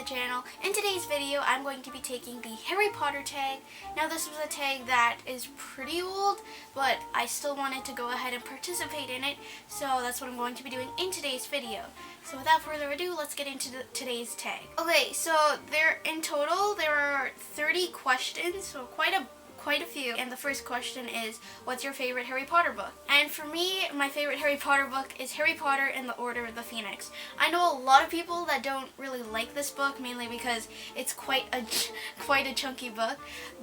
channel. In today's video, I'm going to be taking the Harry Potter tag. Now this was a tag that is pretty old, but I still wanted to go ahead and participate in it, so that's what I'm going to be doing in today's video. So without further ado, let's get into today's tag. Okay, so in total there are 30 questions, so quite a few. And the first question is, what's your favorite Harry Potter book? And for me, my favorite Harry Potter book is Harry Potter and the Order of the Phoenix. I know a lot of people that don't really like this book, mainly because it's quite a chunky book,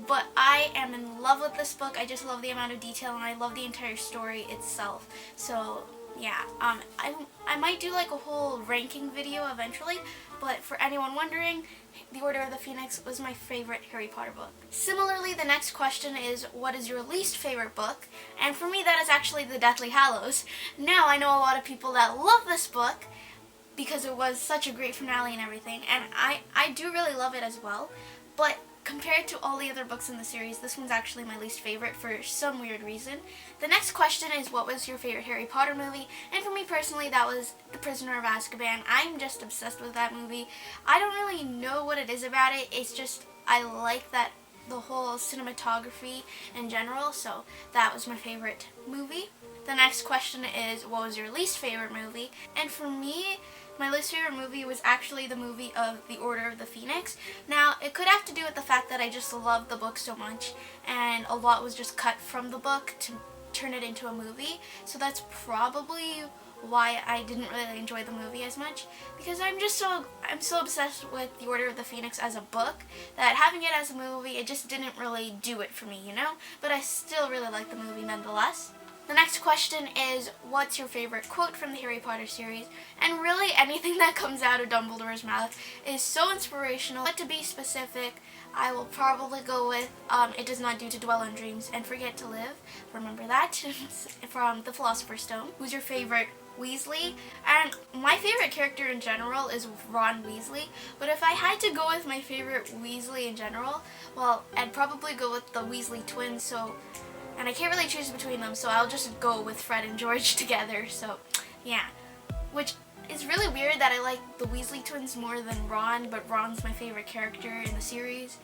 but I am in love with this book. I just love the amount of detail and I love the entire story itself. So yeah, I might do like a whole ranking video eventually, but for anyone wondering, The Order of the Phoenix was my favorite Harry Potter book. Similarly, the next question is, what is your least favorite book? And for me, that is actually The Deathly Hallows. Now, I know a lot of people that love this book because it was such a great finale and everything, and I do really love it as well, but compared to all the other books in the series, this one's actually my least favorite for some weird reason. The next question is, what was your favorite Harry Potter movie? And for me personally, that was The Prisoner of Azkaban. I'm just obsessed with that movie. I don't really know what it is about it. It's just, I like the whole cinematography in general, so that was my favorite movie. The next question is, what was your least favorite movie? And for me, my least favorite movie was actually the movie of The Order of the Phoenix. Now, it could have to do with the fact that I just loved the book so much, and a lot was just cut from the book to turn it into a movie. So that's probably why I didn't really enjoy the movie as much, because I'm so obsessed with The Order of the Phoenix as a book that having it as a movie, it just didn't really do it for me, you know? But I still really like the movie nonetheless. The next question is, what's your favorite quote from the Harry Potter series? And really, anything that comes out of Dumbledore's mouth is so inspirational. But to be specific, I will probably go with, it does not do to dwell on dreams and forget to live. Remember that from the Philosopher's Stone. Who's your favorite Weasley? And my favorite character in general is Ron Weasley, but if I had to go with my favorite Weasley in general, well, I'd probably go with the Weasley twins, and I can't really choose between them, so I'll just go with Fred and George together, so yeah. Which is really weird that I like the Weasley twins more than Ron, but Ron's my favorite character in the series.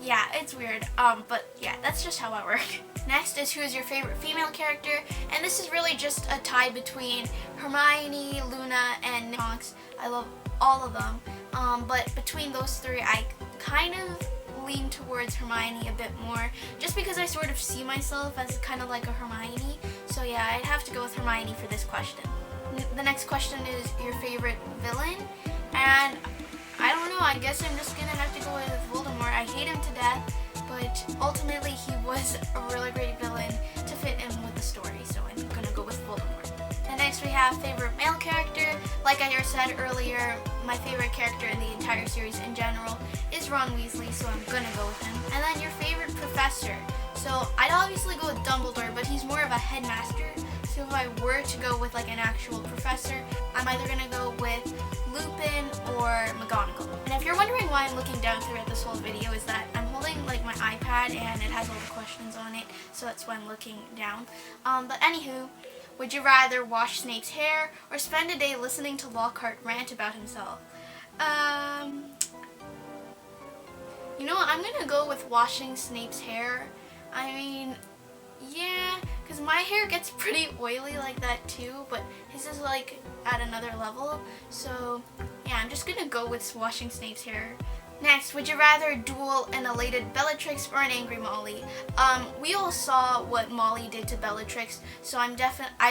Yeah, it's weird, but yeah, that's just how I work. Next is, who is your favorite female character? And this is really just a tie between Hermione, Luna, and Tonks. I love all of them, but between those three, I kind of lean towards Hermione a bit more, just because I sort of see myself as kind of like a Hermione. So yeah, I'd have to go with Hermione for this question. The next question is your favorite villain, and I don't know, I guess I'm just gonna have to go with Voldemort. I hate him to death, but ultimately he was a really great villain to fit in with the story, so I'm gonna go with Voldemort. And next we have favorite male character. Like I said earlier, my favorite character in the entire series in general is Ron Weasley, so I'm gonna go with him. And then your favorite professor. So I'd obviously go with Dumbledore, but he's more of a headmaster. So if I were to go with like an actual professor, I'm either gonna go with Lupin or McGonagall. And if you're wondering why I'm looking down throughout this whole video, is that I'm holding like my iPad and it has all the questions on it, so that's why I'm looking down. But anywho, would you rather wash Snape's hair or spend a day listening to Lockhart rant about himself? You know what, I'm gonna go with washing Snape's hair. I mean, yeah, because my hair gets pretty oily like that too, but his is like at another level. So yeah, I'm just gonna go with washing Snape's hair. Next, would you rather duel an elated Bellatrix or an angry Molly? We all saw what Molly did to Bellatrix, so I'd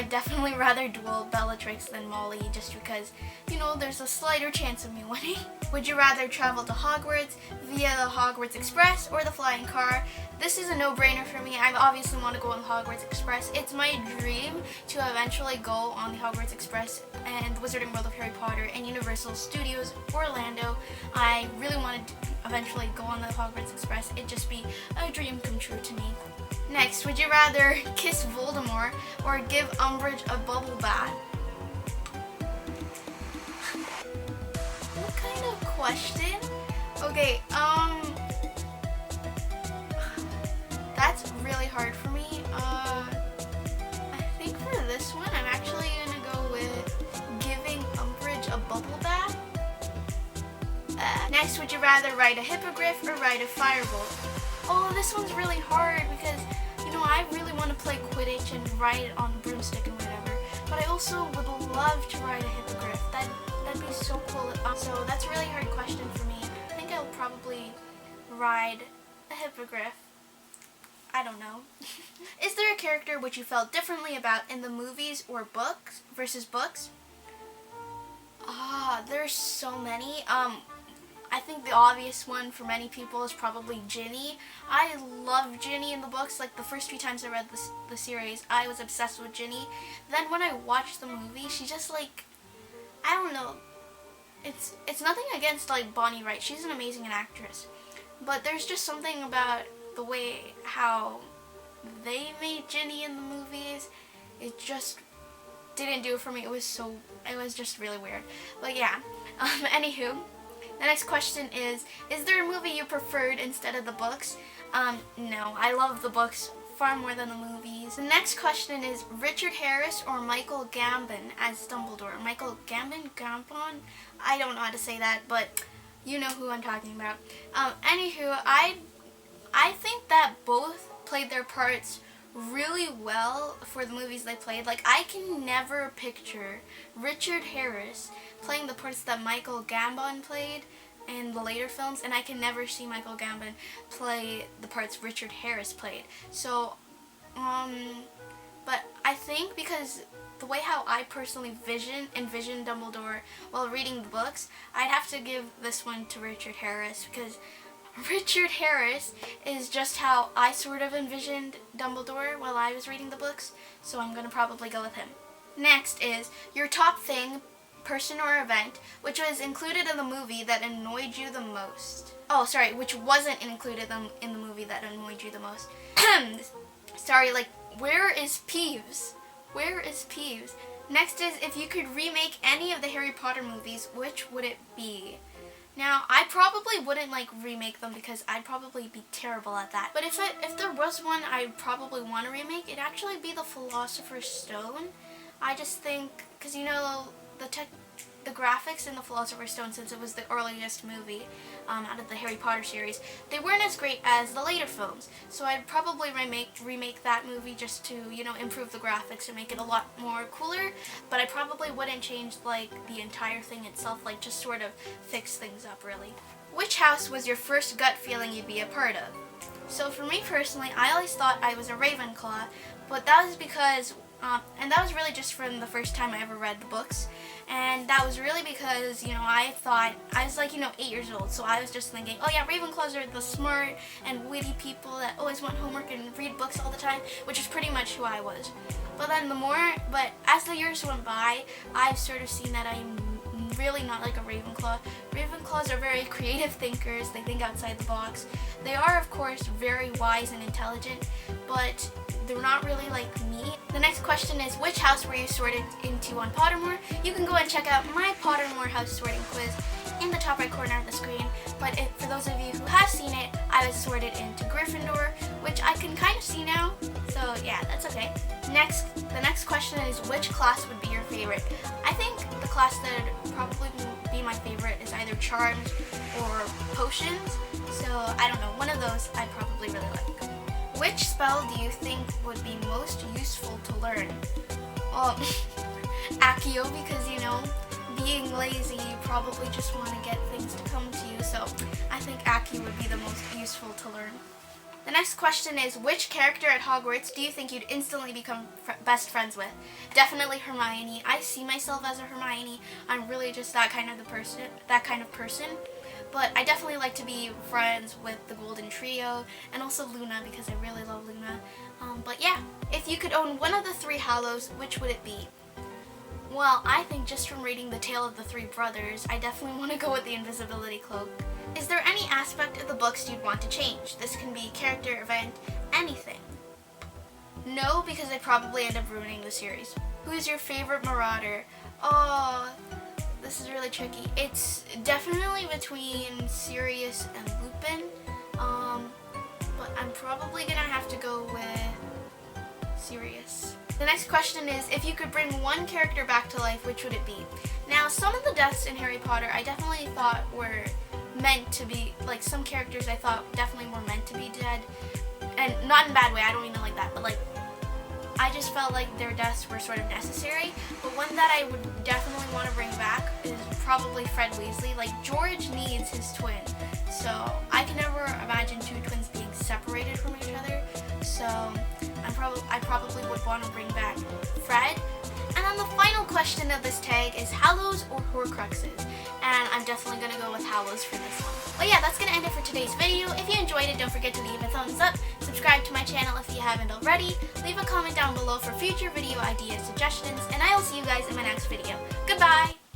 definitely rather duel Bellatrix than Molly, just because, you know, there's a slighter chance of me winning. Would you rather travel to Hogwarts via the Hogwarts Express or the flying car? This is a no-brainer for me. I obviously want to go on the Hogwarts Express. It's my dream to eventually go on the Hogwarts Express and the Wizarding World of Harry Potter and Universal Studios Orlando. I really want to eventually go on the Hogwarts Express. It'd just be a dream come true to me. Next, would you rather kiss Voldemort or give Umbridge a bubble bath? What kind of question? Okay, that's really hard for me. I think for this one, I'm actually gonna go with giving Umbridge a bubble bath. Next, would you rather ride a hippogriff or ride a firebolt? Oh, this one's really hard because, you know, I really want to play Quidditch and ride it on a broomstick and whatever. But I also would love to ride a hippogriff. That'd be so cool. So that's a really hard question for me. I think I'll probably ride a hippogriff. I don't know. Is there a character which you felt differently about in the movies or books versus books? There's so many. I think the obvious one for many people is probably Ginny. I love Ginny in the books. Like the first few times I read the series, I was obsessed with Ginny. Then when I watched the movie, she just like, I don't know. It's nothing against like Bonnie Wright. She's an amazing actress. But there's just something about the way how they made Ginny in the movies. It just didn't do it for me. It was just really weird. But yeah. Anywho. The next question is there a movie you preferred instead of the books? No, I love the books far more than the movies. The next question is Richard Harris or Michael Gambon as Dumbledore? Michael Gambon? Gambon? I don't know how to say that, but you know who I'm talking about. Anywho, I think that both played their parts really well for the movies they played. Like, I can never picture Richard Harris playing the parts that Michael Gambon played in the later films, and I can never see Michael Gambon play the parts Richard Harris played. So, but I think because the way how I personally envision Dumbledore while reading the books, I'd have to give this one to Richard Harris, because Richard Harris is just how I sort of envisioned Dumbledore while I was reading the books, so I'm going to probably go with him. Next is your top thing, person or event, which was included in the movie that annoyed you the most. Oh, sorry, which wasn't included in the movie that annoyed you the most. Sorry, like, where is Peeves? Where is Peeves? Next is, if you could remake any of the Harry Potter movies, which would it be? Now, I probably wouldn't like remake them because I'd probably be terrible at that. But if there was one I'd probably want to remake, it'd actually be the Philosopher's Stone. I just think, because you know, the graphics in the Philosopher's Stone, since it was the earliest movie out of the Harry Potter series, they weren't as great as the later films. So I'd probably remake that movie just to, you know, improve the graphics and make it a lot more cooler. But I probably wouldn't change like the entire thing itself, like just sort of fix things up really. Which house was your first gut feeling you'd be a part of? So for me personally, I always thought I was a Ravenclaw, but that was because and that was really just from the first time I ever read the books. And that was really because, you know, I was like, you know, 8 years old. So I was just thinking, oh yeah, Ravenclaws are the smart and witty people that always want homework and read books all the time, which is pretty much who I was. But as the years went by, I've sort of seen that I'm really not like a Ravenclaw. Ravenclaws are very creative thinkers. They think outside the box. They are, of course, very wise and intelligent, but they're not really like me. The next question is, which house were you sorted into on Pottermore? You can go and check out my Pottermore house sorting quiz in the top right corner of the screen. But for those of you who have seen it, I was sorted into Gryffindor, which I can kind of see now. So yeah, that's okay. The next question is, which class would be your favorite? I think the class that would probably be my favorite is either Charms or Potions. So I don't know, one of those I probably really like. Which spell do you think would be most useful to learn? Accio, because, you know, being lazy, you probably just want to get things to come to you, so I think Accio would be the most useful to learn. The next question is, which character at Hogwarts do you think you'd instantly become best friends with? Definitely Hermione. I see myself as a Hermione. I'm really just that kind of person. But I definitely like to be friends with the Golden Trio and also Luna, because I really love Luna. But yeah, if you could own one of the 3 Hallows, which would it be? Well, I think just from reading The Tale of the Three Brothers, I definitely want to go with the invisibility cloak. Is there any aspect of the books you'd want to change? This can be character, event, anything. No, because I probably end up ruining the series. Who is your favorite Marauder? Oh, this is really tricky. It's definitely between Sirius and Lupin, but I'm probably gonna have to go with Sirius. The next question is, if you could bring one character back to life, which would it be? Now, some of the deaths in Harry Potter I definitely thought were meant to be, like, some characters I thought definitely were meant to be dead. And not in a bad way, I don't mean it like that, but like, I just felt like their deaths were sort of necessary. But one that I would definitely want to bring back is probably Fred Weasley. Like, George needs his twin, so I can never imagine two twins being separated from each other. So I probably would want to bring back Fred. And then the final question of this tag is Hallows or Horcruxes? And I'm definitely going to go with Hallows for this one. But yeah, that's going to end it for today's video. If you enjoyed it, don't forget to leave a thumbs up, subscribe to my channel if you haven't already, leave a comment down below for future video idea suggestions, and I will see you guys in my next video. Goodbye!